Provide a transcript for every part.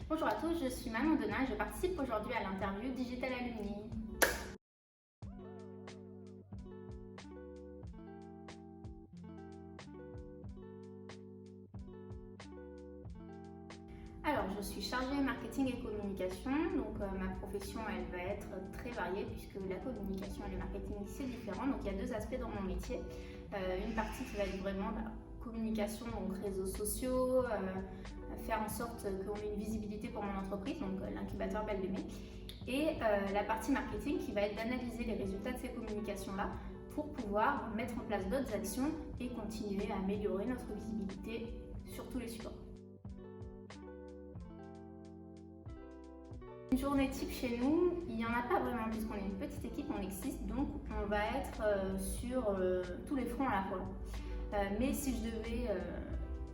Bonjour à tous, je suis Manon Denain et je participe aujourd'hui à l'interview Digital Alumni. Alors, je suis chargée marketing et communication, donc ma profession elle va être très variée puisque la communication et le marketing c'est différent, donc il y a deux aspects dans mon métier. Une partie qui va être vraiment communication, donc réseaux sociaux, faire en sorte qu'on ait une visibilité pour mon entreprise, donc l'incubateur Belle Aimée, et la partie marketing qui va être d'analyser les résultats de ces communications-là pour pouvoir mettre en place d'autres actions et continuer à améliorer notre visibilité sur tous les supports. Une journée type chez nous, il n'y en a pas vraiment puisqu'on est une petite équipe, on existe, donc on va être sur tous les fronts à la fois. Mais si je devais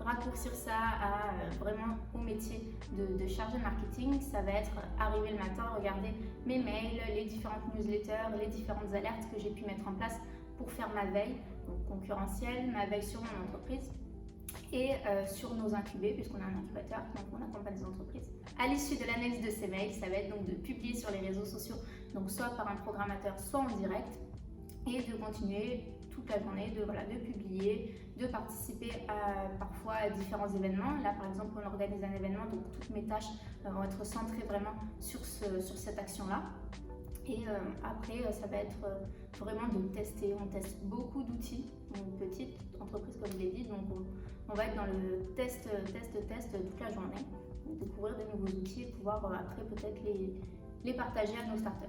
raccourcir ça à vraiment au métier de chargé de marketing, ça va être arriver le matin, regarder mes mails, les différentes newsletters, les différentes alertes que j'ai pu mettre en place pour faire ma veille donc concurrentielle, ma veille sur mon entreprise et sur nos incubés, puisqu'on a un incubateur, donc on accompagne des entreprises. À l'issue de l'analyse de ces mails, ça va être donc de publier sur les réseaux sociaux, donc soit par un programmateur, soit en direct, et de continuer toute la journée de publier, de participer parfois à différents événements. Là par exemple on organise un événement, donc toutes mes tâches vont être centrées vraiment sur cette action-là. Et après, ça va être vraiment de tester. On teste beaucoup d'outils, une petite entreprise comme je l'ai dit, donc on va être dans le test toute la journée, découvrir de nouveaux outils et pouvoir après peut-être les partager à nos startups.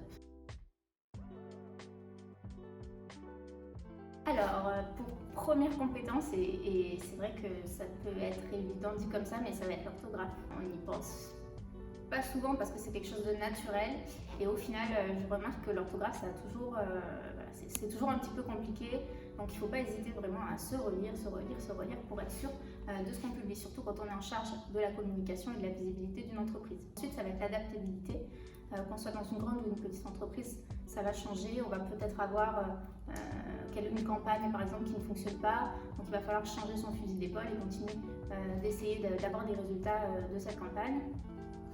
Alors, pour première compétence, et c'est vrai que ça peut être évident dit comme ça, mais ça va être l'orthographe. On y pense pas souvent parce que c'est quelque chose de naturel et au final je remarque que l'orthographe c'est toujours un petit peu compliqué, donc il ne faut pas hésiter vraiment à se relire pour être sûr de ce qu'on publie, surtout quand on est en charge de la communication et de la visibilité d'une entreprise. Ensuite ça va être l'adaptabilité, qu'on soit dans une grande ou une petite entreprise, ça va changer, on va peut-être avoir une campagne par exemple qui ne fonctionne pas, donc il va falloir changer son fusil d'épaule et continuer d'essayer d'avoir des résultats de cette campagne.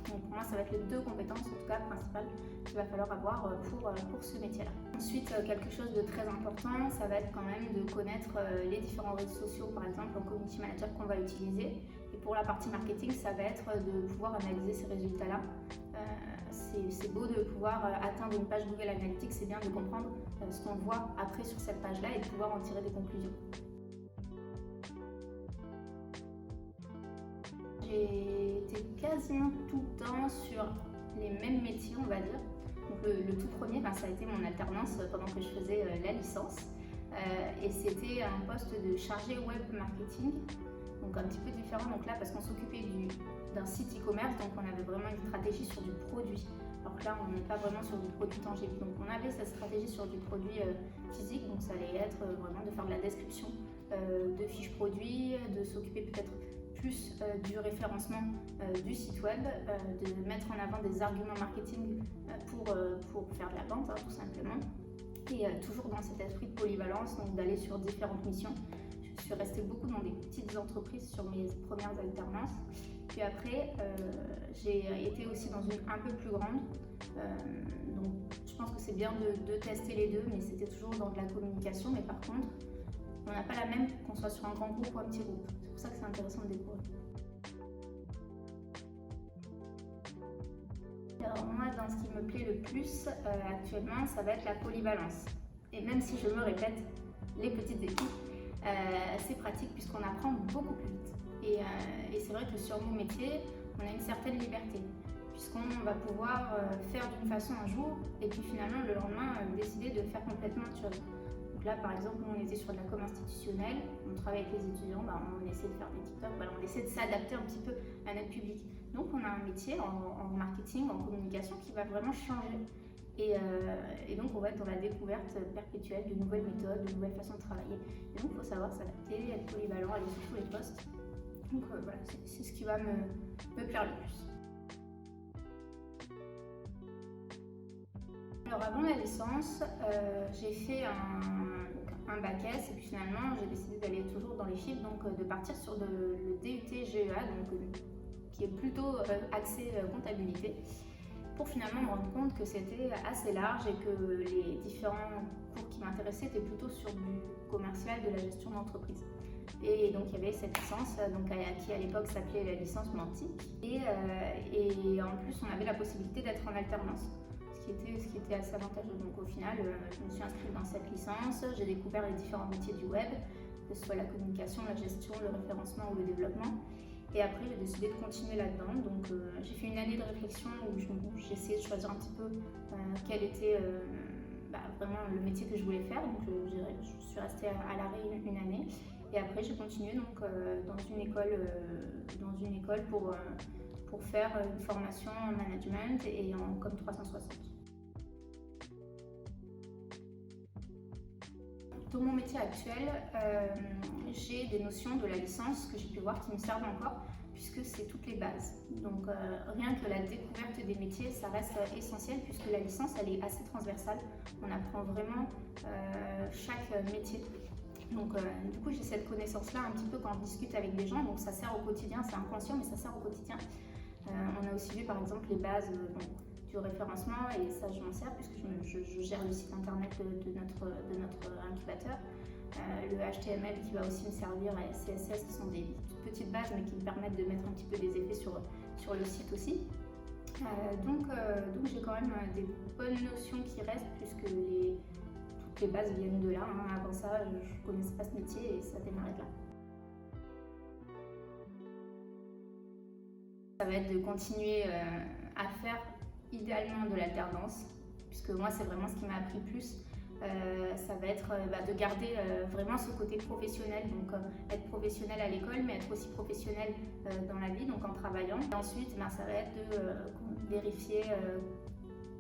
Donc pour moi, ça va être les deux compétences, en tout cas principales, qu'il va falloir avoir pour ce métier-là. Ensuite, quelque chose de très important, ça va être quand même de connaître les différents réseaux sociaux, par exemple en community manager qu'on va utiliser. Et pour la partie marketing, ça va être de pouvoir analyser ces résultats-là. C'est beau de pouvoir atteindre une page Google Analytics, c'est bien de comprendre ce qu'on voit après sur cette page-là et de pouvoir en tirer des conclusions. J'ai été quasiment tout le temps sur les mêmes métiers, on va dire. Donc le tout premier, ça a été mon alternance pendant que je faisais la licence. Et c'était un poste de chargé web marketing, donc un petit peu différent. Donc là, parce qu'on s'occupait d'un site e-commerce, donc on avait vraiment une stratégie sur du produit. Alors que là, on n'est pas vraiment sur du produit tangible. Donc on avait cette stratégie sur du produit physique, donc ça allait être vraiment de faire de la description de fiches produits, de s'occuper peut-être plus du référencement du site web, de mettre en avant des arguments marketing pour faire de la vente, tout simplement. Et toujours dans cet esprit de polyvalence, donc d'aller sur différentes missions. Je suis restée beaucoup dans des petites entreprises sur mes premières alternances. Puis après, j'ai été aussi dans une un peu plus grande. Donc je pense que c'est bien de tester les deux, mais c'était toujours dans de la communication. Mais par contre, on n'a pas la même qu'on soit sur un grand groupe ou un petit groupe. C'est pour ça que c'est intéressant de découvrir. Alors moi, dans ce qui me plaît le plus actuellement, ça va être la polyvalence. Et même si je me répète, les petites équipes, c'est pratique puisqu'on apprend beaucoup plus vite. Et c'est vrai que sur mon métier, on a une certaine liberté, puisqu'on va pouvoir faire d'une façon un jour, et puis finalement le lendemain décider de faire complètement autre chose. Donc là par exemple, on était sur de la com institutionnelle, on travaille avec les étudiants, on essaie de faire des TikTok, on essaie de s'adapter un petit peu à notre public. Donc on a un métier en marketing, en communication qui va vraiment changer. Et donc on va être dans la découverte perpétuelle de nouvelles méthodes, de nouvelles façons de travailler. Et donc il faut savoir s'adapter, être polyvalent, aller sur tous les postes. Donc voilà, c'est ce qui va me plaire le plus. Alors avant la licence, j'ai fait un bac S et puis finalement j'ai décidé d'aller toujours dans les chiffres, donc de partir sur le DUT GEA, donc, qui est plutôt axé comptabilité, pour finalement me rendre compte que c'était assez large et que les différents cours qui m'intéressaient étaient plutôt sur du commercial, de la gestion d'entreprise. Et donc il y avait cette licence qui à l'époque s'appelait la licence Menti. Et en plus on avait la possibilité d'être en alternance, ce qui était assez avantageux. Donc au final je me suis inscrite dans cette licence, j'ai découvert les différents métiers du web, que ce soit la communication, la gestion, le référencement ou le développement. Et après, j'ai décidé de continuer là-dedans. Donc, j'ai fait une année de réflexion où j'ai essayé de choisir un petit peu quel était vraiment le métier que je voulais faire. Donc, je suis restée à l'arrêt une année. Et après, j'ai continué donc, dans une école pour faire une formation en management et en com 360. Dans mon métier actuel, j'ai des notions de la licence que j'ai pu voir qui me servent encore, puisque c'est toutes les bases. Donc rien que la découverte des métiers, ça reste essentiel, puisque la licence, elle est assez transversale. On apprend vraiment chaque métier. Donc du coup, j'ai cette connaissance-là un petit peu quand on discute avec des gens, donc ça sert au quotidien, c'est inconscient, mais ça sert au quotidien. On a aussi vu par exemple les bases du référencement, et ça je m'en sers puisque je gère le site internet de notre incubateur. Le HTML qui va aussi me servir, et CSS qui sont des petites bases mais qui me permettent de mettre un petit peu des effets sur le site aussi. Donc j'ai quand même des bonnes notions qui restent puisque toutes les bases viennent de là. Avant ça, je ne connaissais pas ce métier et ça démarrait de là. Ça va être de continuer à faire idéalement de l'alternance, puisque moi c'est vraiment ce qui m'a appris plus. Ça va être de garder vraiment ce côté professionnel, donc être professionnel à l'école mais être aussi professionnel dans la vie, donc en travaillant. Et ensuite ça va être de vérifier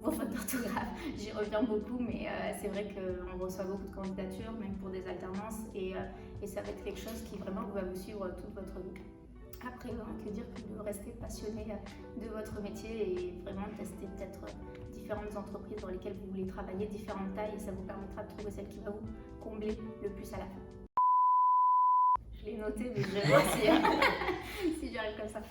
vos fautes d'orthographe. J'y reviens beaucoup, mais c'est vrai qu'on reçoit beaucoup de candidatures, même pour des alternances, et ça va être quelque chose qui vraiment va vous suivre toute votre vie. Après, que dire que de rester passionné de votre métier et vraiment tester peut-être différentes entreprises dans lesquelles vous voulez travailler, différentes tailles, et ça vous permettra de trouver celle qui va vous combler le plus à la fin. Je l'ai noté, mais je vais voir si j'arrive comme ça.